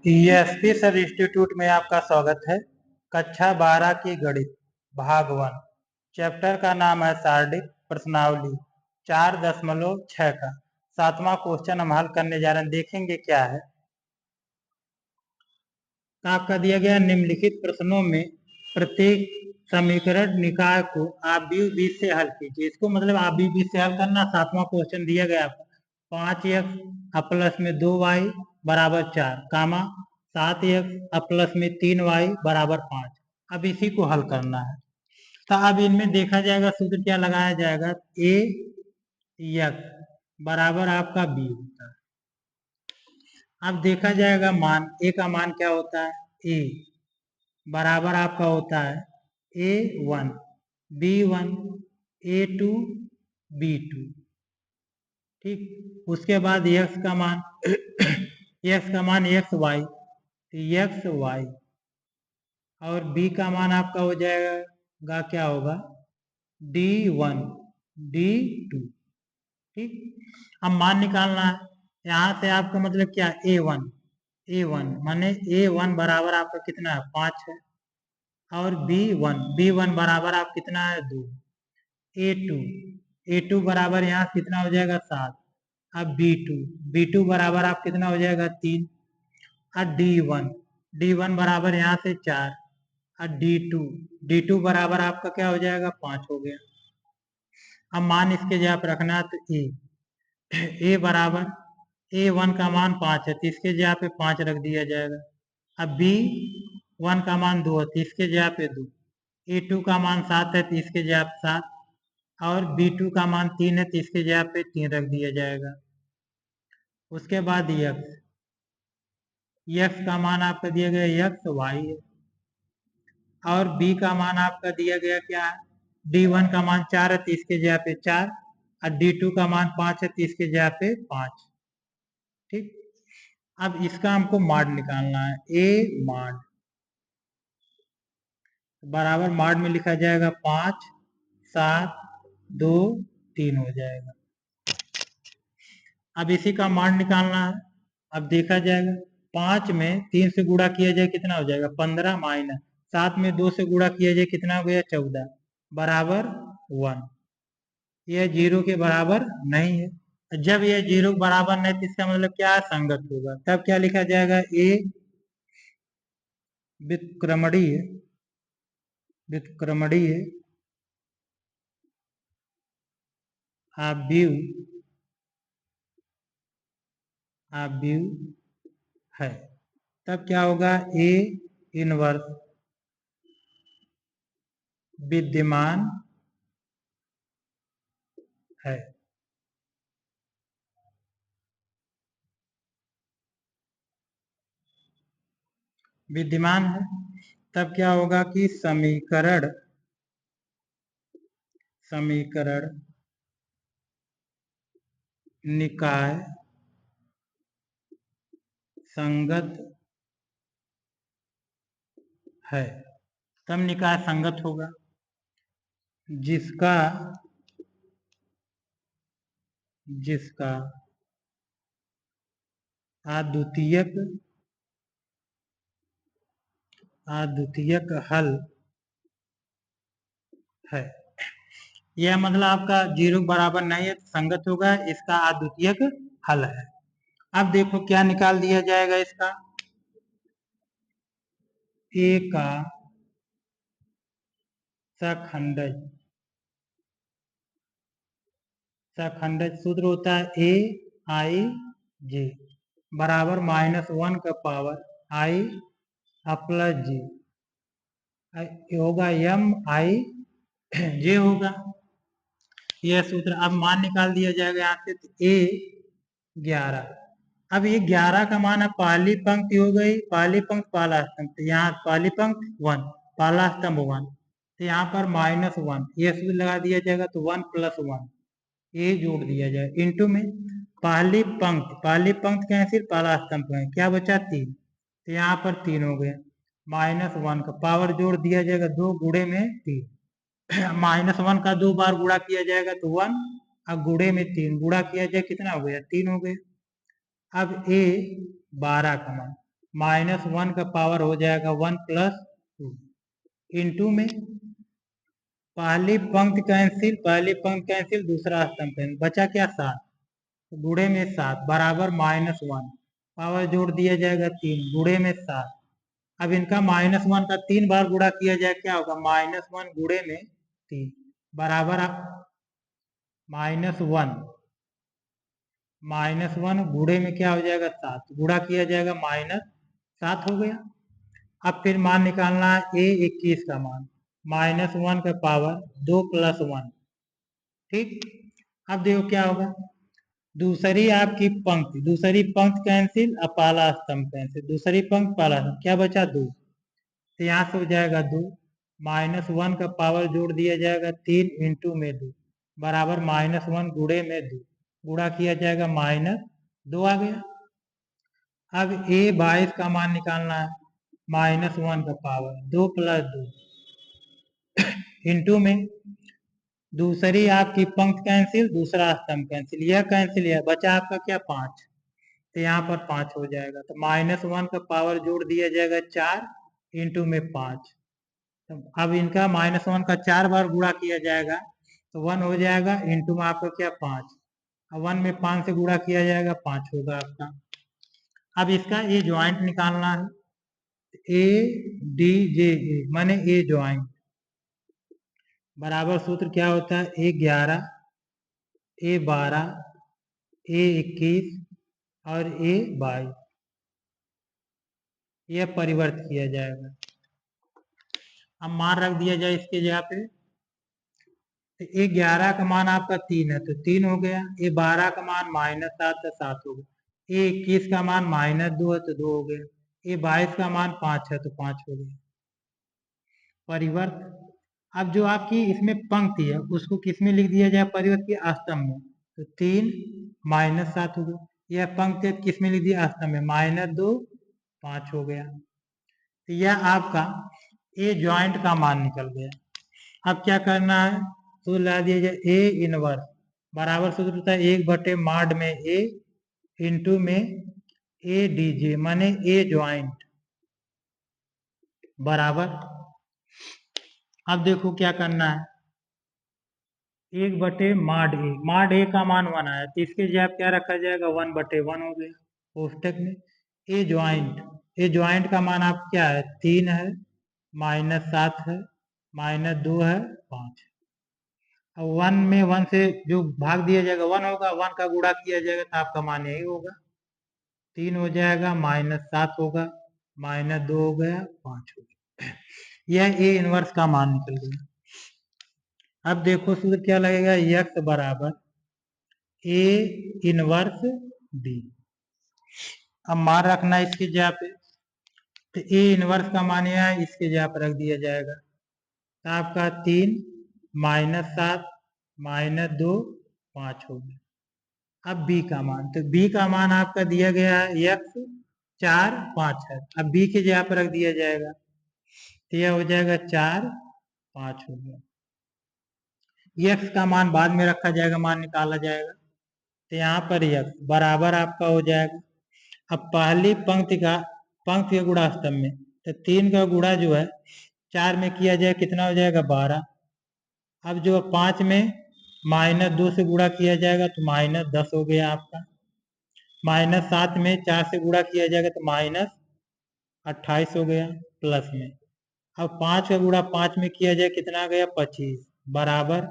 ESP sir institute में आपका स्वागत है। कक्षा 12 की गणित भाग 1 चैप्टर का नाम है शारीरिक प्रश्नावली 4.6 का 7वां क्वेश्चन हम हल करने जा रहे हैं। देखेंगे क्या है। आपका दिया गया निम्नलिखित प्रश्नों में प्रत्येक समीकरण निकाय को आव्यूह बीज से हल कीजिए। इसको मतलब आव्यूह बीज से हल करना। 7वां क्वेश्चन दिया गया आपको 5x प्लस में 2y बराबर 4 कामा 7x प्लस में 3y बराबर 5। अब इसी को हल करना है। तो अब इनमें देखा जाएगा सूत्र क्या लगाया जाएगा। ए एक्स बराबर आपका बी होता है। अब देखा जाएगा मान ए का मान क्या होता है। ए बराबर आपका होता है A1 B1 A2 B2। ठीक, उसके बाद x का मान x का मान xy xy और b का मान आपका हो जाएगा क्या होगा D1 D2। ठीक, अब मान निकालना है। यहाँ से आपका मतलब क्या A1 माने A1 बराबर आपका कितना है 5 है और B1 बराबर आप कितना है 2। A2 बराबर यहाँ कितना हो जाएगा 7। अब B2 बराबर आप कितना हो जाएगा 3। और D1 बराबर यहाँ से 4 और D2 बराबर आपका क्या हो जाएगा 5 हो गया। अब मान इसके जगह पर रखना है तो ए बराबर A1 का मान 5 है तो इसके जगह पे 5 रख दिया जाएगा। अब B1 का मान 2 है तो इसके जगह पे 2। A2 का मान 7 है तो इसके जगह पे 7 और B2 का मान 3 है तो इसके जगह पे 3 रख दिया जाएगा। उसके बाद x का मान आपका दिया गया x y है और b का मान आपका दिया गया क्या है। D1 का मान 4 है तो इसके जगह पे 4 और D2 का मान 5 है तो इसके जगह पे 5। ठीक, अब इसका हमको माड निकालना है। ए माड बराबर माड में लिखा जाएगा 5 7 2 3 हो जाएगा। अब इसी का मान निकालना है। अब देखा जाएगा 5 में 3 से गुणा किया जाए कितना हो जाएगा 15 माइनस 7 में 2 से गुणा किया जाए कितना हो गया 14 बराबर 1। यह 0 के बराबर नहीं है। जब यह 0 के बराबर नहीं तो इसका मतलब क्या है संगत होगा। तब क्या लिखा जाएगा ए व्युत्क्रमणीय आव्यूह है। तब क्या होगा ए इनवर्स विद्यमान है। विद्यमान है तब क्या होगा कि समीकरण निकाय संगत है। तब निकाय संगत होगा जिसका अद्वितीयक हल है। यह मतलब आपका 0 के बराबर नहीं है संगत होगा, इसका अद्वितीयक हल है। अब देखो क्या निकाल दिया जाएगा इसका। ए का सखंडज सूत्र होता है ए आई जे बराबर -1 का पावर आई प्लस जी होगा एम आई जे होगा यह सूत्र। अब मान निकाल दिया जाएगा यहाँ से तो ए 11। अब ये 11 का मान है पहली पंक्ति हो गई, पहली पंक्ति पहला स्तंभ, तो यहाँ पहली पंक्ति 1 पहला स्तंभ 1 तो यहाँ पर -1 ये सूत्र लगा दिया जाएगा तो 1 + 1 ये जोड़ दिया जाए इनटू में पहली पंक्ति क्या है सिर्फ पहला स्तंभ है क्या बचा 3 तो यहाँ पर 3 हो गया -1 का पावर जोड़ दिया जाएगा 2 गुणे में 3 -1 का 2 बार गुणा किया जाएगा तो 1 और गुणे में 3 गुणा किया जाए कितना हो गया 3 हो गया। अब a 12 का मान -1 का पावर हो जाएगा 1 + 2 इंटू में पहली पंक्ति कैंसिल दूसरा स्तंभ कैंसिल बचा क्या 7 गुणे में 7 बराबर -1 पावर जोड़ दिया जाएगा 3 गुणे में 7 अब इनका -1 का 3 बार गुणा किया जाए क्या होगा -1 गुणे में 3 बराबर -1 गुणे में क्या हो जाएगा 7 गुणा किया जाएगा -7 हो गया। अब फिर मान निकालना है a 21 का मान -1 का पावर 2 + 1 ठीक। अब देखो क्या होगा दूसरी पंक्ति कैंसिल अब पहला स्तंभ कैंसिल दूसरी पंक्ति पहला स्तंभ क्या बचा 2 तो यहाँ से हो जाएगा 2 -1 का पावर जोड़ दिया जाएगा 3 इंटू में 2 बराबर -1 गुणे में 2 गुणा किया जाएगा -2 आ गया। अब a 22 का मान निकालना है -1 का पावर 2 + 2 इंटू में दूसरी आपकी पंक्ति कैंसिल दूसरा स्तंभ कैंसिल यह कैंसिल है बचा आपका क्या 5 तो यहाँ पर 5 हो जाएगा तो -1 का पावर जोड़ दिया जाएगा 4 इंटू में 5 तो अब इनका -1 का 4 बार गुणा किया जाएगा तो 1 हो जाएगा इंटू में आपका क्या 5 अब 1 में 5 से गुणा किया जाएगा 5 होगा आपका। अब इसका ए ज्वाइंट निकालना है ADJA माने ए ज्वाइंट बराबर सूत्र क्या होता है A11 A12 A21 और A22 यह परिवर्तित किया जाएगा। अब मान रख दिया जाए इसके जगह पे तो A11 का मान आपका 3 है तो 3 हो गया A12 का मान -7 है 7 हो गया A21 का मान -2 है तो 2 हो गया A22 का मान 5 है तो 5 हो गया परिवर्त। अब जो आपकी इसमें पंक्ति है उसको किस में लिख दिया जाए परिवर्त की स्तंभ में तो 3 -7 हो गया यह पंक्ति किस में लिख दिया स्तंभ में -2 5 हो गया तो यह आपका ए ज्वाइंट का मान निकल गया। अब क्या करना है तो ला दिया जाए ए इनवर्स बराबर सूत्र होता है 1/mod में ए इंटू में ADJ माने ए ज्वाइंट बराबर। अब देखो क्या करना है 1/mod ए का मान 1 आया तो इसके जगह क्या रखा जाएगा 1/1 हो गया कोष्टक में ए ज्वाइंट का मान आप क्या है 3 है -7 है -2 है 5 अब 1 में 1 से जो भाग दिया जाएगा 1 होगा 1 का गुणा किया जाएगा तो आपका मान यही होगा 3 हो जाएगा -7 होगा -2 हो गया 5 हो गया यह ए इनवर्स का मान निकल गया। अब देखो सूत्र क्या लगेगा x बराबर ए इनवर्स डी अब मान रखना इसकी जगह पे तो ए इनवर्स का मान यह है इसके जगह पर रख दिया जाएगा तो आपका 3 -7 -2 5 हो गया। अब b का मान तो b का मान आपका दिया गया है x 4 5 है अब b की जगह पर रख दिया जाएगा तो यह हो जाएगा 4 5 हो गया x का मान बाद में रखा जाएगा मान निकाला जाएगा तो यहाँ पर x बराबर आपका हो जाएगा। अब पहली पंक्ति के गुणा स्तंभ में तो 3 का गुणा जो है 4 में किया जाए कितना हो जाएगा 12 अब जो 5 में -2 से गुणा किया जाएगा तो -10 हो गया आपका -7 में 4 से गुणा किया जाएगा तो -28 हो गया प्लस में अब 5 का गुणा 5 में किया जाए कितना आ गया 25 बराबर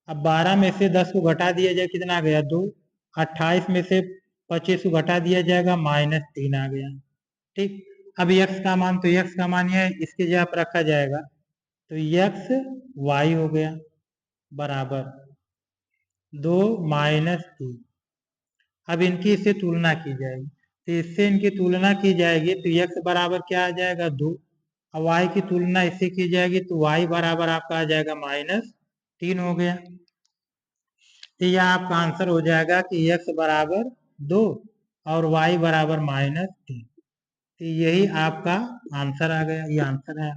अब 12 में से 10 को घटा दिया जाए कितना आ गया 2 28 में से 25 को घटा दिया जाएगा -3 आ गया ठीक। अब x का मान तो x का मान यह इसके जगह पर रखा जाएगा तो x y हो गया बराबर 2 -3 अब इनकी इससे तुलना की जाएगी तो इससे इनकी तुलना की जाएगी तो x बराबर क्या आ जाएगा 2 अब y की तुलना इससे की जाएगी तो y बराबर आपका आ जाएगा -3 हो गया तो यह आपका आंसर हो जाएगा कि x बराबर 2 और y बराबर -3 तो यही आपका आंसर आ गया ये आंसर है।